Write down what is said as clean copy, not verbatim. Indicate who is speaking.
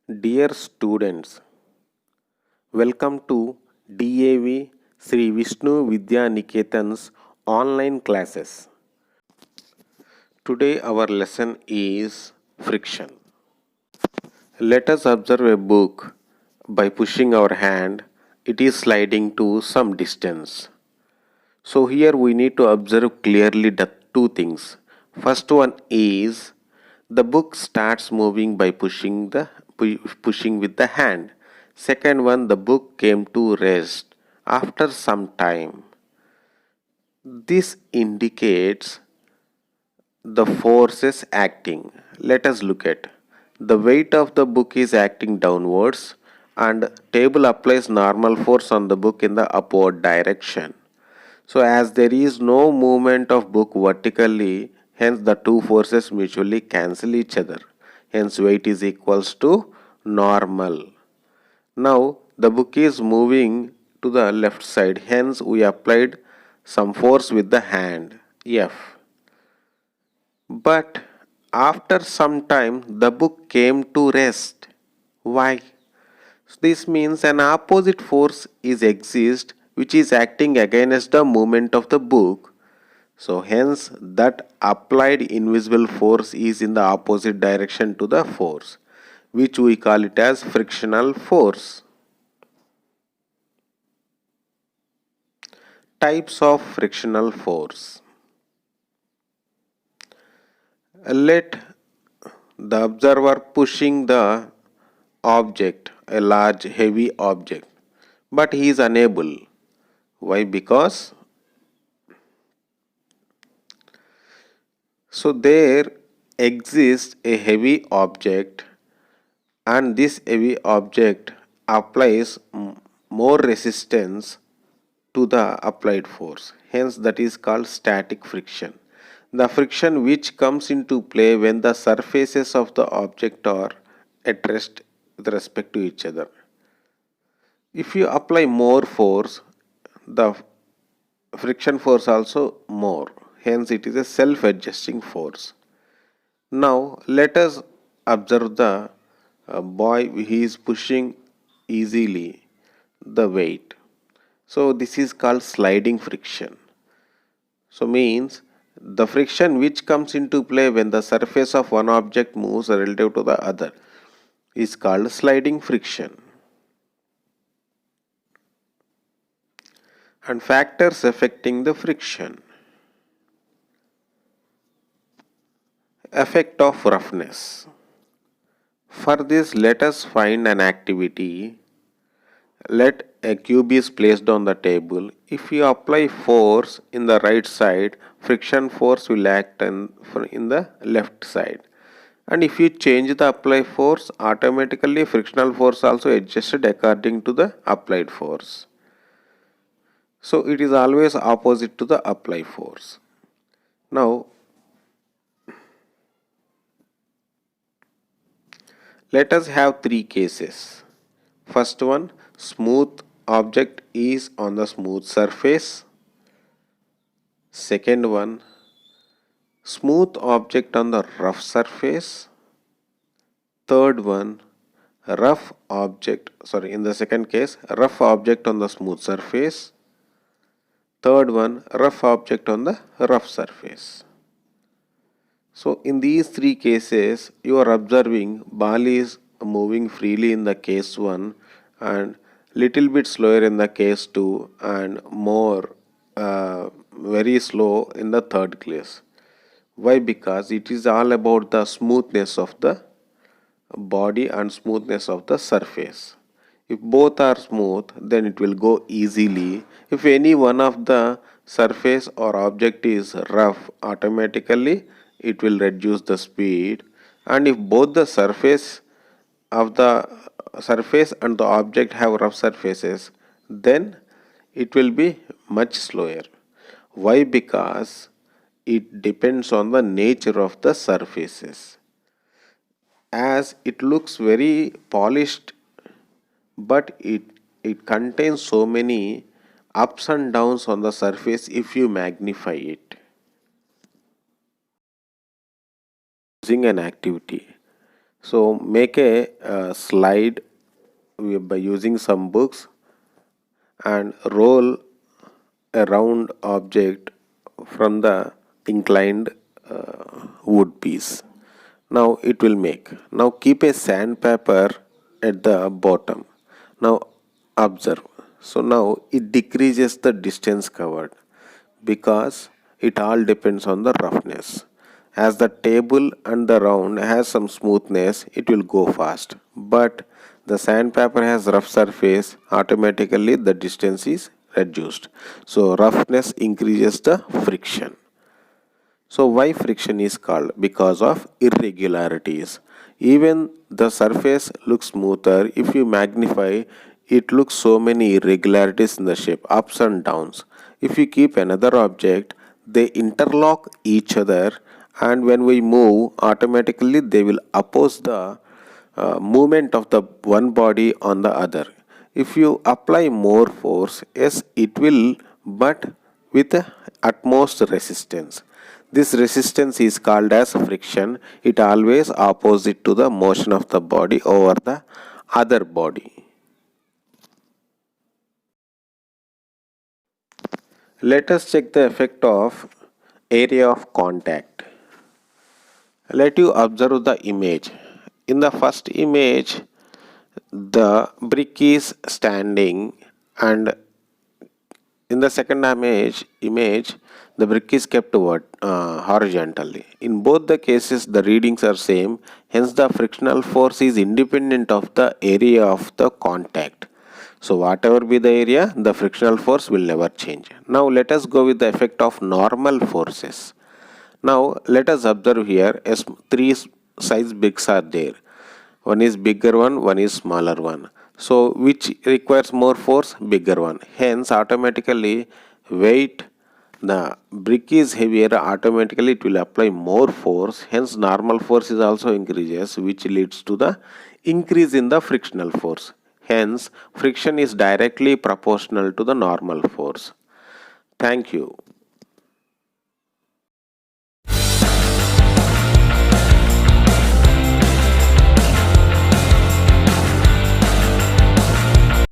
Speaker 1: Dear students, welcome to DAV Sri Vishnu Vidya Niketan's online classes. Today our lesson is friction. Let us observe a book by pushing our hand. It is sliding to some distance. So here we need to observe clearly the two things. First one is the book starts moving by pushing with the hand. Second one, the book came to rest after some time. This indicates the forces acting. Let us look at the weight of the book is acting downwards and table applies normal force on the book in the upward direction. So as there is no movement of book vertically, hence the two forces mutually cancel each other. Hence weight is equals to normal. Now the book is moving to the left side, hence we applied some force with the hand F. But after some time the book came to rest. Why? This means an opposite force is exist which is acting against the movement of the book. So hence that applied invisible force is in the opposite direction to the force, which we call it as frictional force. Types of frictional force. Let the observer pushing the object, a large heavy object, but he is unable. Why? Because so there exists a heavy object and this heavy object applies more resistance to the applied force. Hence that is called static friction. The friction which comes into play when the surfaces of the object are at rest with respect to each other. If you apply more force, the friction force also more. Hence it is a self-adjusting force. Now let us observe the boy, he is pushing easily the weight. So this is called sliding friction. So means the friction which comes into play when the surface of one object moves relative to the other is called sliding friction. And factors affecting the friction. Effect of roughness. For this, let us find an activity. Let a cube is placed on the table. If you apply force in the right side, friction force will act in the left side. And if you change the apply force, automatically frictional force also adjusted according to the applied force. So it is always opposite to the apply force. Now let us have three cases. First one, smooth object is on the smooth surface. Second one, smooth object on the rough surface. Third one, in the second case, rough object on the smooth surface. Third one, rough object on the rough surface. So in these three cases, you are observing ball is moving freely in the case 1 and little bit slower in the case 2 and more very slow in the third case. Why? Because it is all about the smoothness of the body and smoothness of the surface. If both are smooth, then it will go easily. If any one of the surface or object is rough, automatically it will reduce the speed. And if both the surface and the object have rough surfaces, then it will be much slower. Why? Because it depends on the nature of the surfaces. As it looks very polished, but it contains so many ups and downs on the surface if you magnify it using an activity. So make a slide by using some books and roll a round object from the inclined wood piece. Now it will make. Now keep a sandpaper at the bottom. Now observe. So now it decreases the distance covered because it all depends on the roughness. As the table and the round has some smoothness, it will go fast. But the sandpaper has rough surface, automatically the distance is reduced. So roughness increases the friction. So why friction is called? Because of irregularities. Even the surface looks smoother. If you magnify, it looks so many irregularities in the shape, ups and downs. If you keep another object, they interlock each other, and when we move, automatically they will oppose the movement of the one body on the other. If you apply more force, yes, it will, but with utmost resistance. This resistance is called as friction. It always opposite to the motion of the body over the other body. Let us check the effect of area of contact. Let you observe the image. In the first image, the brick is standing, and in the second image the brick is kept horizontally. In both the cases, the readings are same. Hence, the frictional force is independent of the area of the contact. So, whatever be the area, the frictional force will never change. Now, let us go with the effect of normal forces. Now, let us observe here as three size bricks are there. One is bigger one is smaller one. So which requires more force? Bigger one. Hence automatically weight, the brick is heavier, automatically it will apply more force. Hence normal force is also increases, which leads to the increase in the frictional force. Hence friction is directly proportional to the normal force. Thank you.